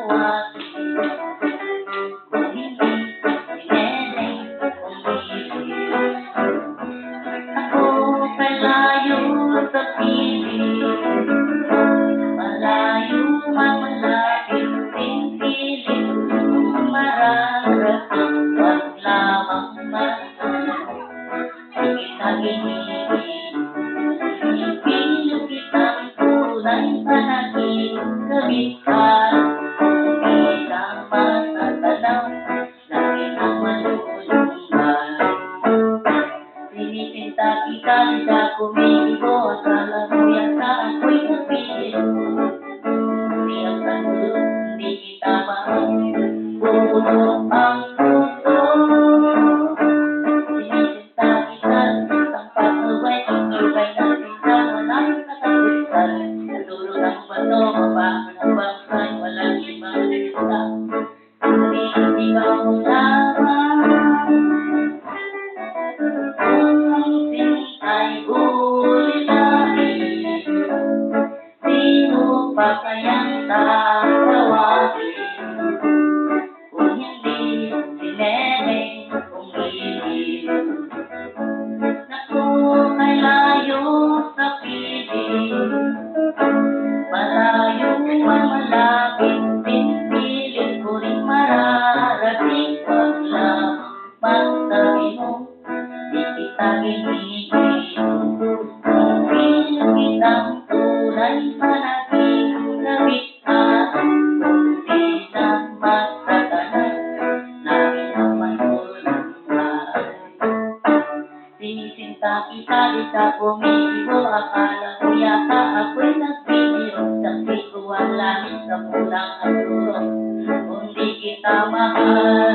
lalawati. Kung hindi si Neneng umiibig, ako kay layo sa piling. Malayo man malapit din piling, mararating wag lamang masunod. Di kita ginigil, ipinag kitang tunay panagin, gabit at di kang matatanaw, lagi kang malulumbay. Sinisinta kita, di ka kumikibo, akala mo yata ako'y nabilo. Di ang tanong, di kita mahal, puno ang puso. Sinisinta kita, isang patubay, ibay natin ka, walang katapusan. Sa dulo ng bato, mababa ng bangsay, walang ibang kita, kundi ikaw lamang. Kung ang sintay ulitin, sino pa kayang tatawagin? Kung hindi si Neneng umiibig, naku ay layo sa piling. Malayo man malapit din piling ko rin mararating, wag lang magsabi mo, di kita ginigil. Ipinag kitang tunay panagin, gabit at di na matatanaw, lagi kang manulumbay. Sinisinta kita, di ka kumikibo, akala mo yata ako'y nagbibiro. Saksi ko ang langit sa pulang at luro, kung di kita mahal.